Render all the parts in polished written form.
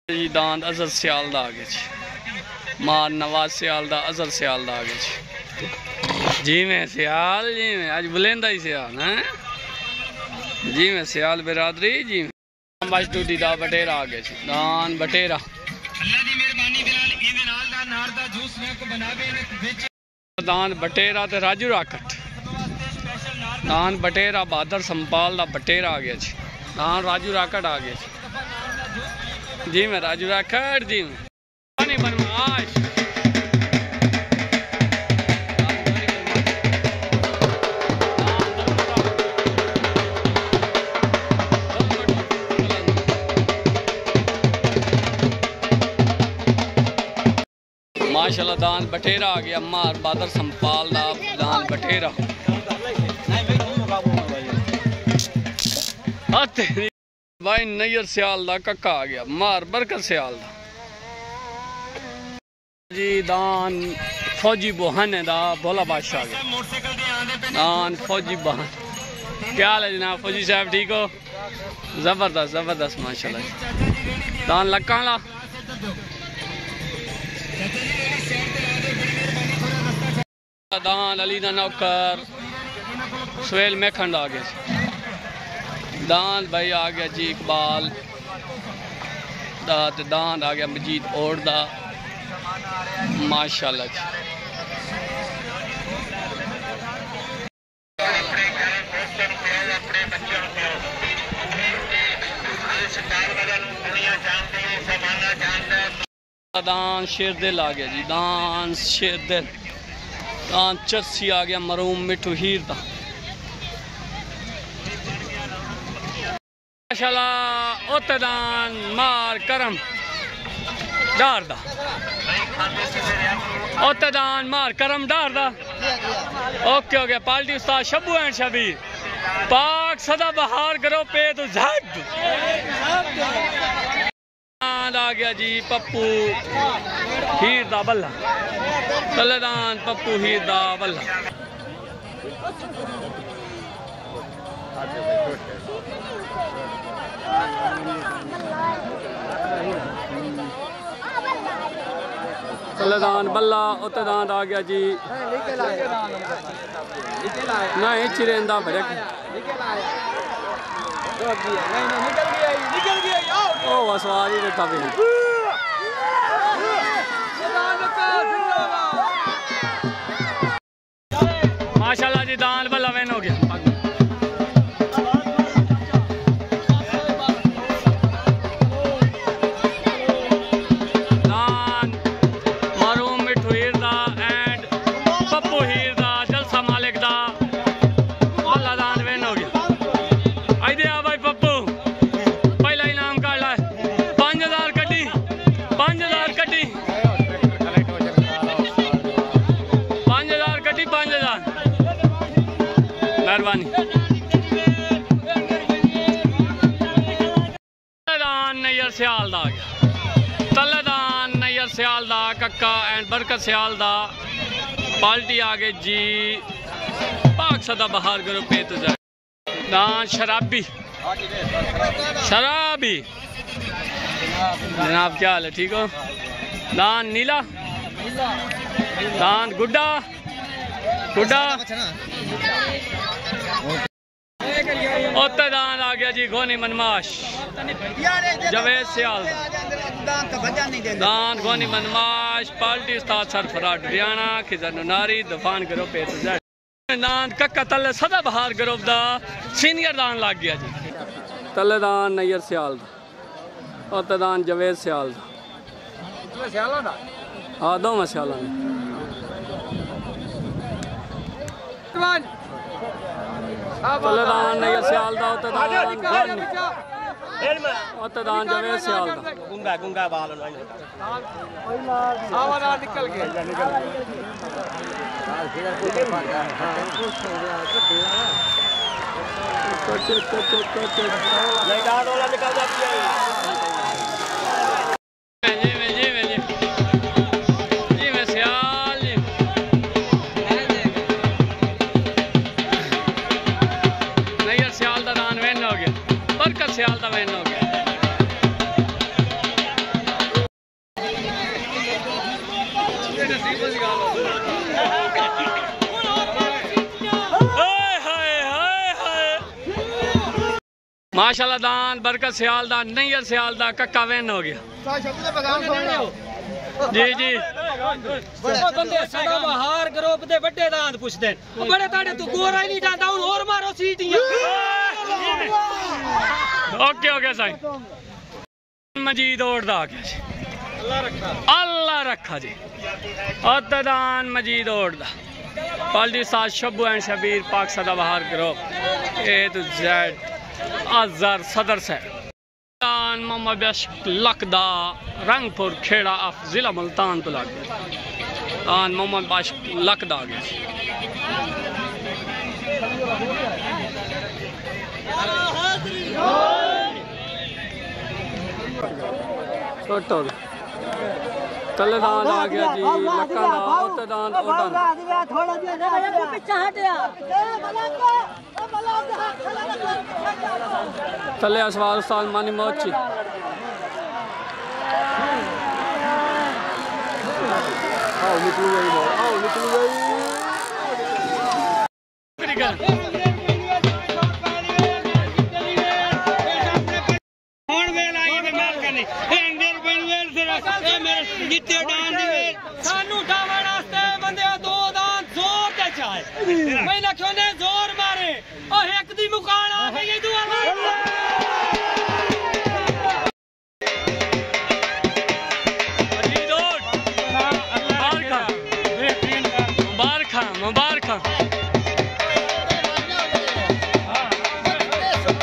जी दांद अजर सियाल दा आगे मार नवाज सियाल दा अजर सियाल दा आगे जी में सियाल जी में आज बुलेंदा ही सियाल हैं जी में सियाल बिरादरी जी में बस टूटी दा बटेरा आगे दान बटेरा अल्लाह दी मेहरबानी बिलाल इदे नाल दा नार दा जूस ने को बनावे ने बेच दान बटेरा ते राजू राकट दान बटेरा बहादुर संपाल दा बटेरा आ गया दान राजू राकट आ गया जी मैं राजू राकट जी में पानी बनवाश माशाल्लाह दान बटेरा आ गया मार बहादुर संपाल दा दान बटेरा भाई नैयर सियाल दा कक्का आ गया मार बरकत सियाल दा जी दान फौजी बोहन दा भोला बादशाह आ गया दान फौजी बोहन क्या हाल है जनाब फौजी साहब ठीक हो जबरदस्त जबरदस्त माशाल्लाह दान लक्काला दान अली दा नौकर सुहेल मेखंड आ गया दान भाई आ गया जी इकबाल दान आ गया मजीद ओढ़ दा माशाल्लाह जी दान शेर दिल आ गया जी दान शेर दिल दान चरसी आ गया मरूम मिठू हीर दा माशाल्लाह उतदान मार करम डार दा उतदान मार करम डार दा ओके हो गया party Ustad Shabbu and Shabir पाक सदा बहार करो पे तो झट आ गया जी पप्पू हीर दा बल्ला तलेदान पप्पू हीर दा बल्ला तलेदान बल्ला उतदान आ गया जी नहीं चिरेंदा भड़क ओ वसवाल ही बैठा भी माशाल्लाह जी दान बल्ला वैन हो गया मेहरबानी तलेदान नैयर सियाल दा आ गया तलेदान नैयर सियाल दा कक्का एंड बरकत सियाल दा पार्टी आ गई जी पाक सदा बहार करो पे तो जाए दान शराबी शराबी जनाब क्या हाल है ठीक हो दान नीला दान गुड्डा गुड्डा दान आ गया जी घोनी मनमाश जवेद सियाल दान घोनी मनमाश पार्टी उस्ताद सरफराज हरियाणा खिजर नारी दफान करो पे दान कक्का तले सदा बहार ग्रुप दा सीनियर दान लग गया जी तले दान नैयर सियाल दा दान जवेद सियाल दा हाँ दो सियाल तलेदान नैयर सियाल दा उतदान जवेद सियाल दा गुंगा गुंगा बाल आवाज निकल गया निकल जाती है सियाल दा वैन हो गया माशाल्लाह दान बरकत सियाल दा नैयर सियाल दा कक्का वैन हो गया जी जी बंदे सदाबहार ग्रुप दे बड़े दांत पुछदे बड़े ताड़े तू गोरा ही नहीं जांदा हुन और मारो सीटियां ओके ओके साईं मजीद और दा गया जी अल्लाह रखा जी अतदान मजीद और दा पालडी साथ Shabbu and Shabir Pak Sadabahar group A to Z Azhar Sadar से मोहम्मद बेशक लकदा रंगपुर खेड़ा ऑफ जिला मुल्तान तो लग गया मोहम्मद बेशक लकदा आ गया छोटो तले दान आ गया जी लक्का दा ओते दान ओटा तले असवार उस्ताद मानी मोची आओ निकल गई सानू उठावन वास्ते बंदे दो दांत जोर ते चाहे मैं लखो ने जोर मारे ओ एक दी मुकान आ गई दुआ मुबारक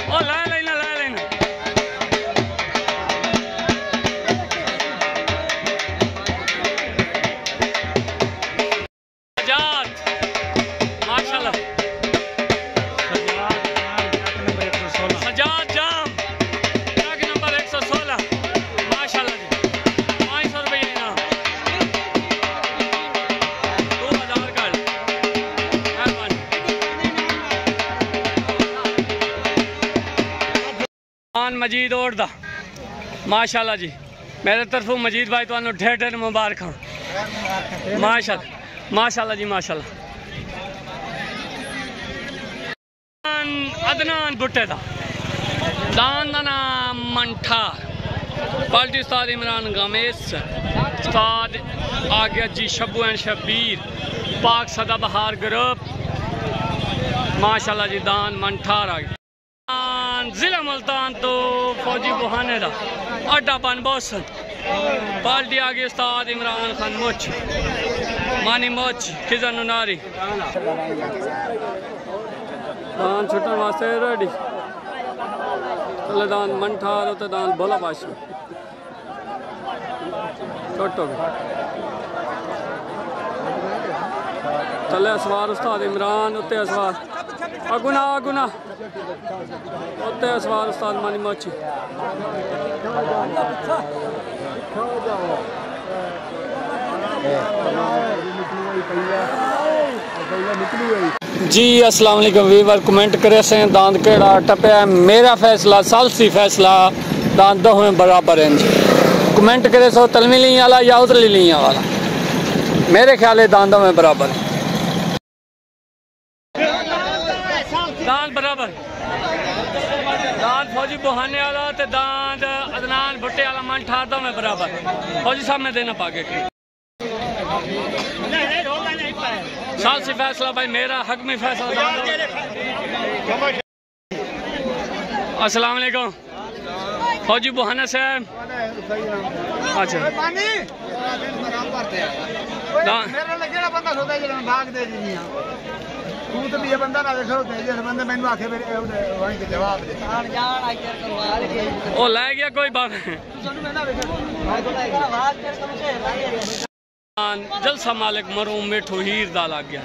ओ ला लेना माशाल्लाह सजाद जाम ट्रक नंबर 116 माशाल्लाह जी 500 रुपये इनाम 2000 का मजीद और दा माशाल्लाह जी मेरे तरफों मजीद भाई तो ढेर ढेर मुबारक माशाल्लाह जी माशाल्लाह अदनान बुट्टे दा दान दा नाम मंठार पार्टी उस्ताद इमरान गमेश उस्ताद आ गया जी शब्बू एंड शबीर पाक सदाबहार ग्रुप माशाल्लाह जी दान मंठार आ गया जिला मुल्तान तो फौजी बुहाने दा अड्डा बन बोसन पार्टी आ गई उस्ताद इमरान खान मोच मानी मोच खिजन नारी दान छुटन वास्ते रेडी दान मंठार होते दान भोला बाश छोटो तले असवार उस्ताद इमरान उत्ते असवार अगुना अगुना उत्ते असवार उस्ताद मानी मोची जी अस्सलाम वालेकुम वीवर कमेंट करे से दांत केड़ा टपया मेरा फैसला सालसी फैसला दांत दोवें बराबर हैं कमेंट करे सो तलमीली वाला या उतली लिया वाला मेरे ख्याल दांत दोवें बराबर दांत बराबर दांत फौजी बुहाने वाला ते दांत अदनान भुट्टे वाला मन ठार दोवें बराबर फौजी साहब में देना पागे साल से फैसला भाई मेरा हक में फैसला अस्सलाम वालेकुम फौजी बुहाना साहब अच्छा ओ लै गया कोई बात जलसा मालिक मरूम मिठू हीर दा लग गया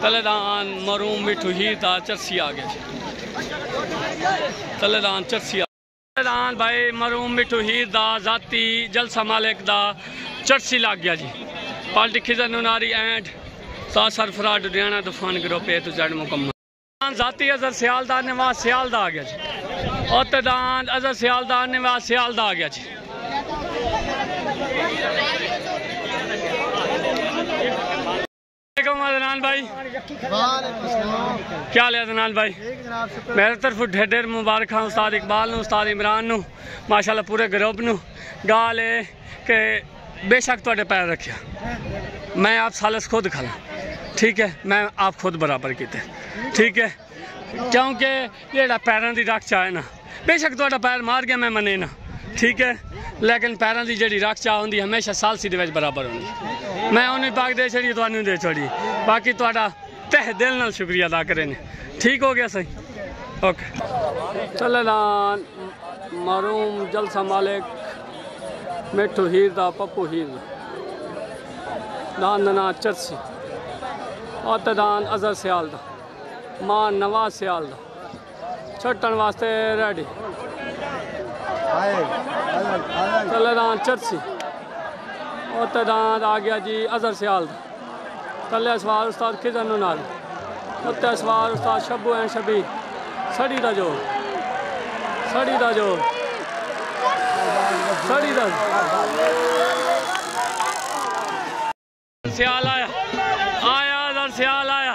तलेदान मरूम मिठू हीर दा चरसी आ गया तलेदान चरसी तलेदान भाई मरूम मिठू हीर दा जाती जलसा मालिक दा चरसी लग गया जी पार्टी खिजर नुनारी एंड सा सरफराज लुधियाना तूफान ग्रुप ए टू जेड मुकम्मल जाती अजहर सियालदार निवास सियालदा आ गया जी और तदान अजहर सियालदार निवास सियालदा आ गया जी अलैकुम अदनान भाई। क्या हाल है अदनान भाई? मेरे तरफ ढेर ढेर मुबारक उस्ताद इकबाल नू, उस्ताद इमरान नू, माशाल्लाह पूरे ग्रुप नू। गाल है कि बेशक तुहाडे पैर रखिया, मैं आप सालस खुद खला, ठीक है, मैं आप खुद बराबर किते, ठीक है, क्योंकि जेड़ा पैरों की रख चाहे ना, बेशक तुहाडा पैर मार गया मैं मने ना, ठीक है, लेकिन पैरों की जी रख चाह होंगी हमेशा सालसी दे बराबर होनी। मैं उन्हें पाक दे छड़ी, तुहानू दे छोड़ी, बाकी तुहाडा तह दिल नाल शुक्रिया अदा करे ने। ठीक हो गया सही, ओके। चलेदान मरूम जलसा मालिक मिठू हीर दा, पप्पू हीर दा, दान दा नाम चरसी, और दान अजहर सियाल दा, मां नवाज सियाल दा, छट्टन वास्ते रेडी। तलेदान चरसी और तदान आ गया जी अजहर सियाल दा। तले सवार उस्ताद खिजर नू नाल, उत्ते सवार उस्ताद शब्बू एंड शबी। सड़ी दा जोर, सड़ी दा जोर, सड़ी दा सियाल आया, आया अजहर सियाल आया।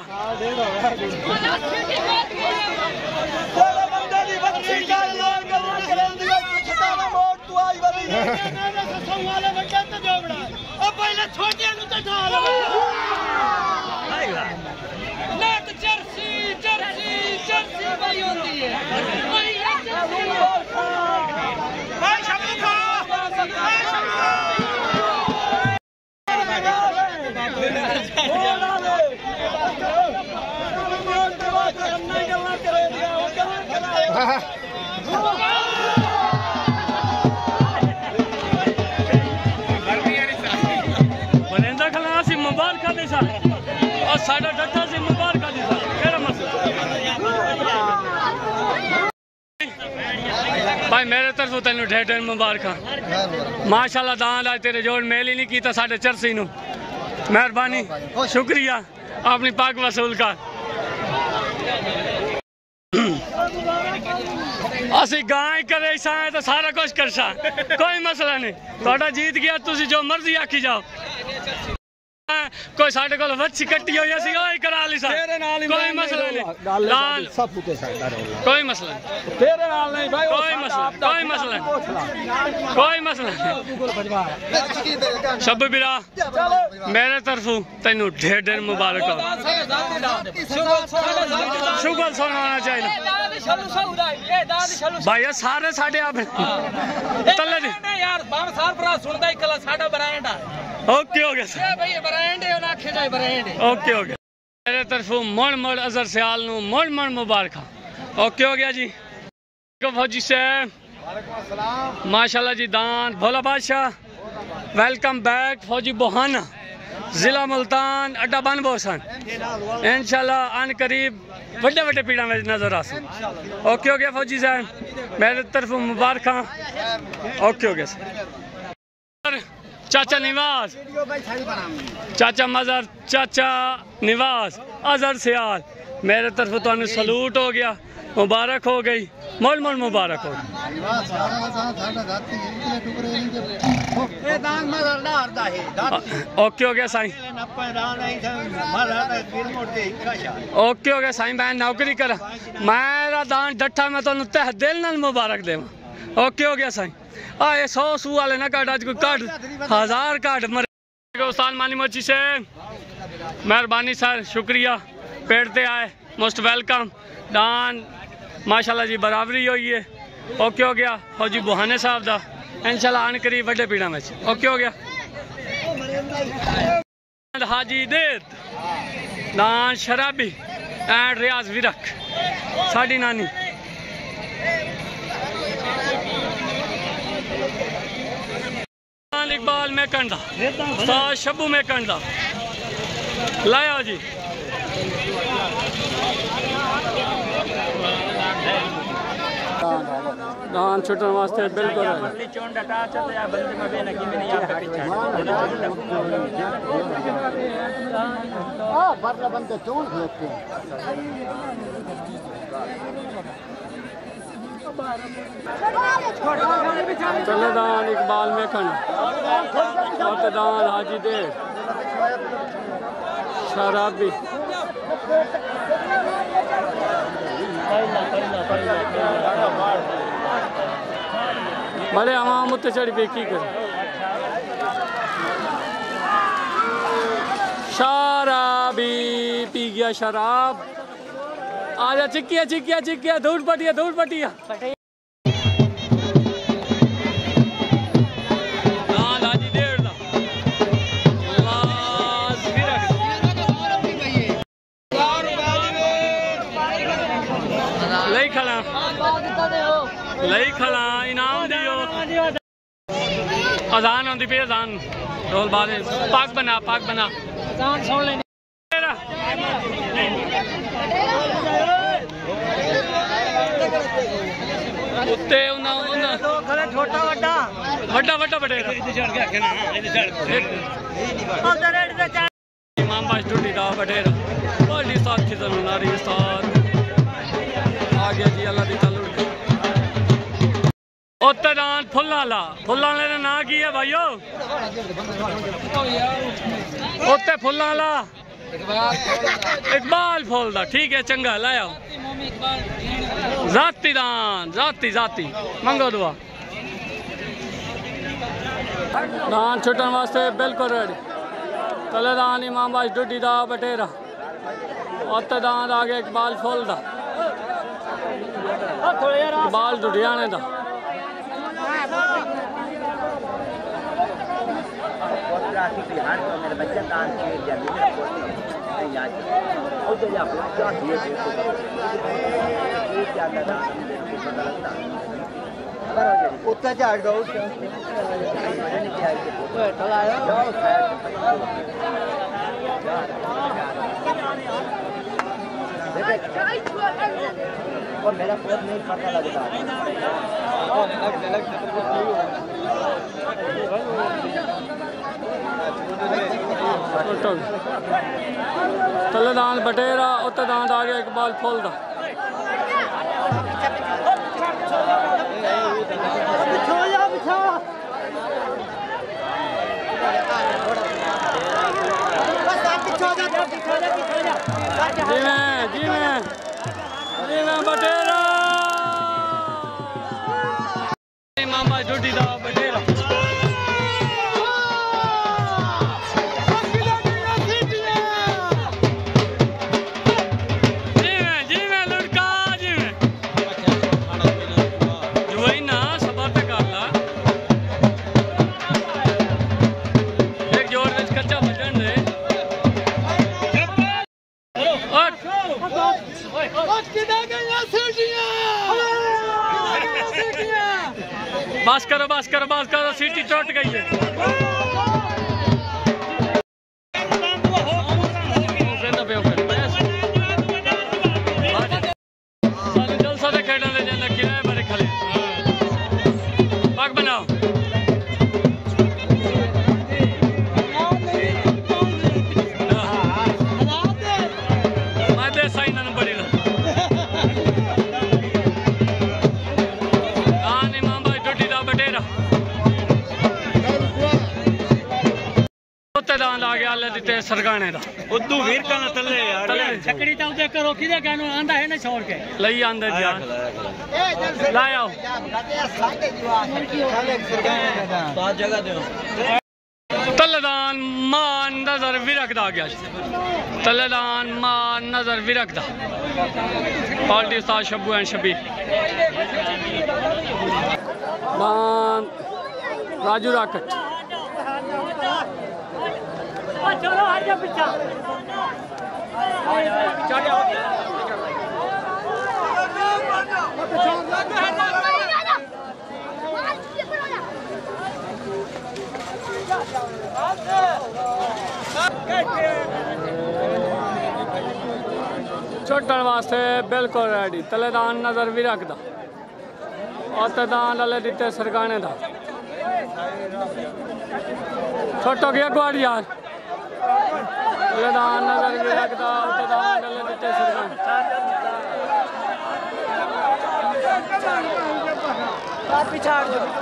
साढ़ा डट्टा से मुबारक भाई, मेरे तरफ तेन ढेर ढेर मुबारक। माशाल्लाह दान आज तेरे जोड़ मेल ही नहीं किया साढ़े चरसी नू, मेहरबानी शुक्रिया, अपनी पाक वसूल का। असी गाय करे तो सारा कुछ कर सा, कोई मसला नहीं, थोड़ा जीत गया, तुसी जो मर्जी आखी जाओ। कोई साढ़े को वच्छी कट्टी हुई सी ओही करा ली सा, कोई मसला नहीं, लाल सब फुटे कोई मसला नहीं, तेरे नाल नहीं भाई, कोई मसला, कोई मसला नहीं, कोई मसला नहीं। सब बिरा मेरे तरफों तेनू ढेर ढेर मुबारक हो, शुगर सुनाना चाहिए भाई, सारे साढ़े आप तले दे यार बाम सार भरा सुनदा इकला साडा ब्रांड आ। ओके हो गया सर, भाई ब्रांड है ना आखे जाए ब्रांड है। ओके हो गया, मेरे तरफों मोड़ मोड़ अजहर सियाल नू मोड़ मोड़ मुबारक। ओके हो गया जी। फौजी से माशाल्लाह जी दान भोला बादशाह, वेलकम बैक फौजी बोहाना, जिला मुल्तान, अड्डा बन बोसन, इंशाल्लाह अन करीब बड़े बड़े पीड़ा में नजर आ सक। ओके हो गया फौजी साहब, मेरे तरफों मुबारक। ओके हो गया सर। चाचा निवास, चाचा मजहर, चाचा निवास अजहर सियाल, मेरे तरफ तो सलूट हो गया, मुबारक हो गई, मोड़ मोड़ मुबारक हो गई। ओके हो गया साईं, ओके हो गया साईं, मैं नौकरी करा, मेरा दान डट्ठा मैं तुहानू तह दिल नाल मुबारक देवां। ओके हो गया साईं। आए 100 सू वाले ना काट, आज कोई काट 1000 काट मरे। उस्ताद मानी मोची से मेहरबानी सर, शुक्रिया, पेड़ ते आए, मोस्ट वेलकम। दान माशाल्लाह जी बराबरी हुई है। ओके हो गया फौजी बुहाने साहब दा, इंशाल्लाह आन करी बड़े पीड़ा में। ओके हो गया हाजी देद, दान शराबी एंड रियाज विरक, साड़ी नानी। इकबाल में कंधा, शब्बू में कंधा लाया जी। दान छुटन वास्ते बिल्कुल चले दान इकबाल में खंड, दान हाजी दे, शराबी बड़े आवाम उत्ते चढ़ी पे की कर शराबी पी गया शराब। आजा चिक्किया चिक्किया चिक्किया धूल पटिया धूल पटिया। लई खड़ा इनाम दियो अजान होती पे अजान रोल बाद पाक बना अजान सुन लेनी उत्ते उना उना छोटा वड्डा वड्डा वड्डा बटेरा इमाम बाश टूटी दा बटेरा बड़ी साथ खिजन नारी साथ आ गया जी अल्लाह दी तालुक उत्तरान फुल्लाला फुल्लाले का नाम की है भाइयों उत्ते फुल्लाला इकबाल फुल दा ठीक है चंगा लाया जाती दान जाती जाती मंगो दुआ दान छुटन वास्ते बिल्कुल रेडी तले दान इमाम बाश डुडी दा बटेरा उत्ते दान आ गया इकबाल फुल दा इकबाल डुडियाने दा बिहार को मेरे बच्चा दान किए जा मेरा नहीं याद और तो या क्या दिए थे ये क्या दान पता लगता उत्ता झाड़ गो नहीं किया है चलायो और मेरा पद नहीं पता लगता तलेदान बटेरा उत्तदान आ गया इकबाल फुल दा जी मैं बटेरा मामा झूठी दा बटेरा बस करो सीटी टूट गई है जलसा से खेलने दे जाना किराए बड़े खले पाक बनाओ मैं दे साइन न बड़ी दान आ गया अल्लाह दिते सरगाने दा उद्दू वीर का न तले यार छकड़ी ता उते करो किदे कहनो आंदा है ना छोड़ के लई आंदा जी ला आओ सात जगह दो तलेदान मान नजर विरकदा आ गया तलेदान मान नजर विरकदा पार्टी उस्ताद शब्बू एंड शबी दान राजू राकट चलो हट जा पीछा छोटन वास्ते बिल्कुल रेडी तलेदान नजर भी रखदा और तदान अल्ले दिते सरगाने दा छोटो गया गुआड़ी यार तलेदान नजर भी रखदा तदान अल्ले दिते सरगाने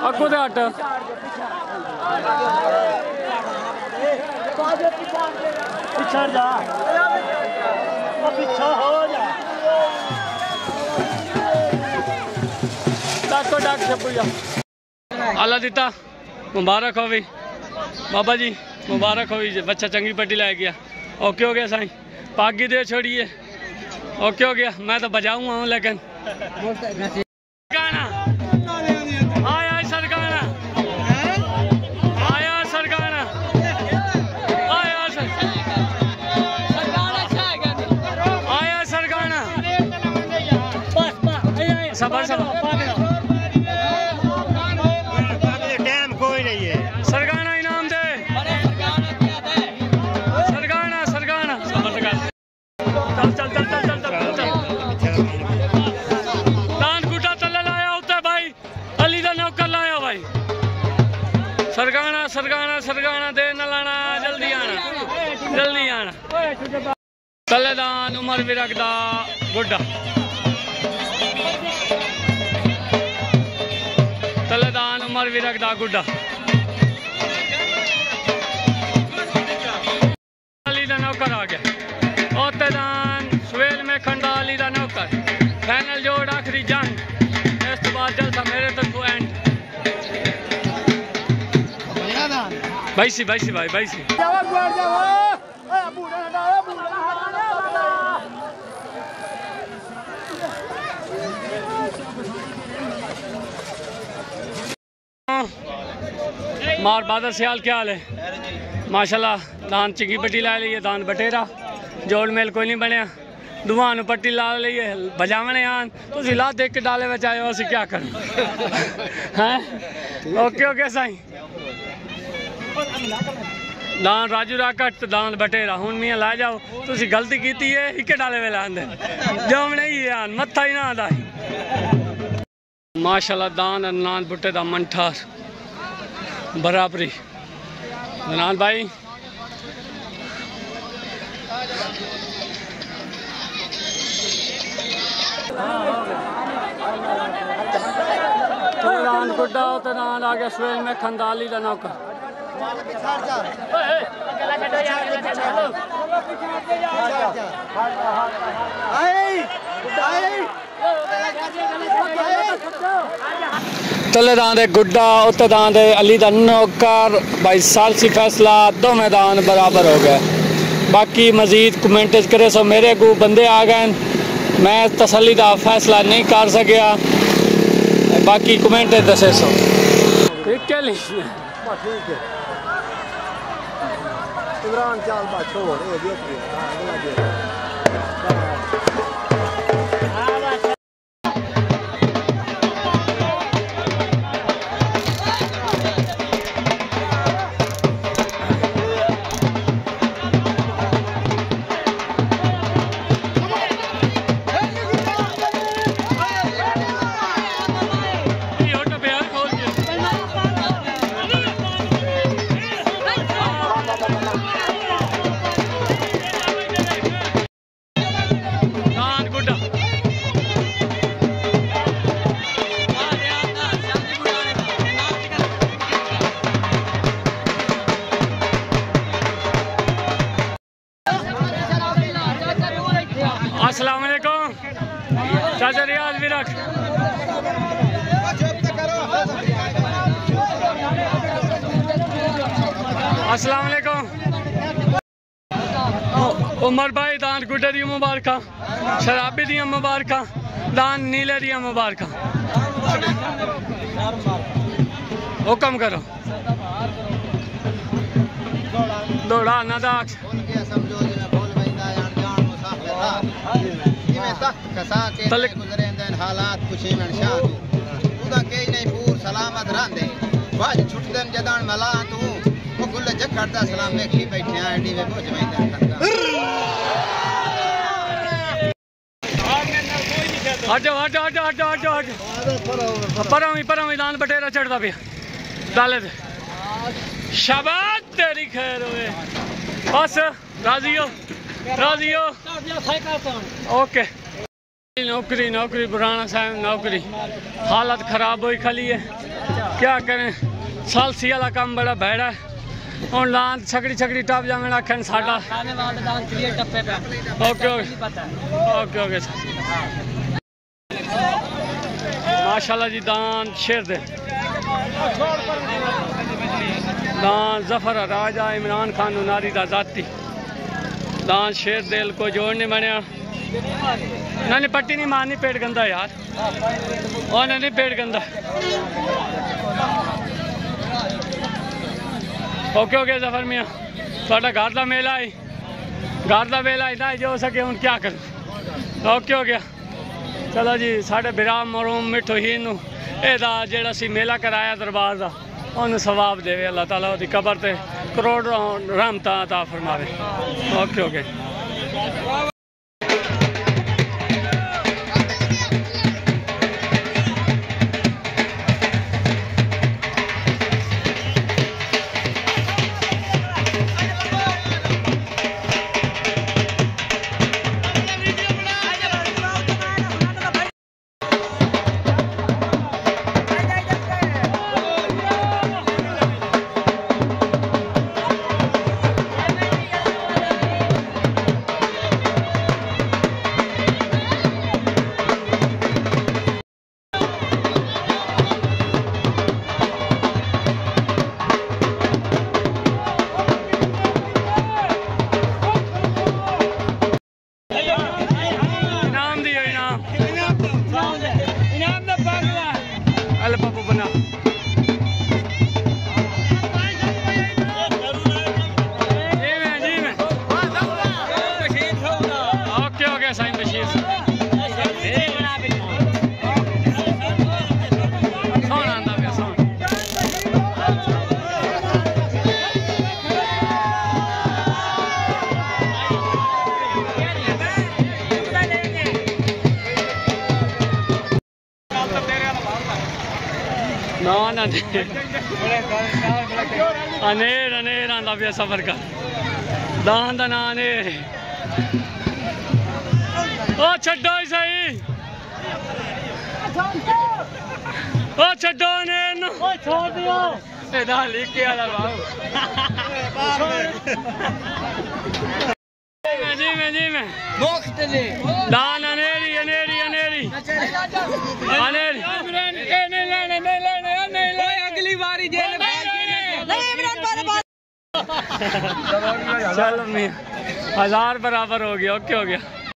अगू दे हट पिछड़ जा, पीछा हो जा। डाको डाक से पूजा। अल्लाह दिता मुबारक हो भी बाबा जी, मुबारक हो भी। बच्चा चंगी पट्टी ला गया। ओके हो गया साईं, पागी दे छोड़िए। ओके हो गया। मैं तो बजाऊंगा हूँ लेकिन गाना आया सरगाना, आया सरगाना, आया आया सरगाना। सबर सबर, टाइम कोई नहीं है। सरगाना इनाम दे, सरगाना सरगाना। सबर कर, चल चल चल चल चल चल। दान गुटा तले लाया होता भाई, अली दा नौकर लाया भाई। सरगाना सरगाना सरगाना दे न लाना, जल्दी आना जल्दी आना। तलेदान उमर विरक दा गुड्डा, तलेदान उमर विरक दा गुड्डा। अली दा नौकर आ गया। औतेदान सुहेल में खंडा, अली दा नौकर। फाइनल जोड़ आखिरी जंग, इस तो बाद जलसा मेरे तक को एंड। भाई सी भाई सी भाई भाई सी। मार बादल सियाल क्या हाल है? माशाल्लाह दान चिंगी पट्टी ला ली है, दान बटेरा जोड़ मेल कोई नहीं बनया। दुआन पट्टी ला ली है, बजावने आन तुम ला देख के डाले में आए हो, असी क्या करूं हैं? Okay okay Sai. दान राजू राकट तो दान बटेरा हूं मियाँ ला जाओ। तुम गलती की है, एक डाले में लांदे जो नहीं है आन मत्था ही ना आदा। माशाल्लाह दान अदनान बुट्टे दा मंठार बराबरी। अदनान भाई दान गुड्डा तो दान आ गया। सुहेल में खंदाली दा नौकर। तलेदान दे गुड्डा, उत्तेदान दे अली दा नौकर। भाई सालसी फैसला दो मैदान बराबर हो गए। बाकी मजीद कमेंट करे सो मेरे को बंदे आ गए, मैं तसल्ली दा फैसला नहीं कर सकिया। बाकी कमेंट दसे सो इमरान चाल बात छोड़ ये देख अस्सलाम वालेकुम चाचा रियाज विरक। अस्सलाम वालेकुम उमर भाई दान गुड्डे दी मुबारक, शराबी दी मुबारक, दान नीले दी मुबारक। हुक्म करो दौड़ा ना दाख हालात कुछ नहीं पूर सलामत रहंदे बाज छुटदन जदान मला तू वो गुल जखड़ दा सलाम देखी बैठे आईडी वे बोझ वैंदा करता। हटो हटो हटो हटो हटो हटो परमी दान बटेरा चढ़ता पिया डाले थे। शाबाश तेरी खैर हुए बस राजी हो ओके। नौकरी नौकरी बुराना साहब नौकरी हालत खराब हुई खाली है क्या करें। सालसी वाला काम बड़ा भैड़ा है ਹੁਣ ਲਾਂ ਛਕੜੀ ਛਕੜੀ ਟੱਪ ਜਾਵੇਂ ਆਖਣ ਸਾਡਾ खाने वाले दान क्लियर टप्पे पे ओके ओके नहीं पता ओके ओके माशाल्लाह जी दान शेर दे दान जफर राजा इमरान खान नारी दा जाती दान शेर दिल को जोड़ नहीं बनया नहीं पट्टी नहीं मारनी पेट गंदा यार और नहीं पेट गंदा ओके ओके जफर मियाँ थोड़ा घर का मेला है घर का मेला इतना जो हो सके हूँ क्या करूँ ओके हो गया चलो जी साढ़े बिराम मरूम मिठो ही एदा जेड़ा सी मेला कराया दरबार का उन्हें सवाब देवे अल्लाह ताला ओदी कबर ते करोड़ों रहमत अता फरमावे ओके ओके अनेर अनेर आंदा पिया सफर का दान दा ना अनेर ओ छड्डो ही सही ओ छड्डो अनेर नु ओ छोड़ दियो एदा लिख के आला बाबू जी में मुक्त जी दान अनेरी अनेरी अनेरी अनेरी नहीं लेने अगली बारी जेल चलो 1000 बराबर हो गया ओके हो गया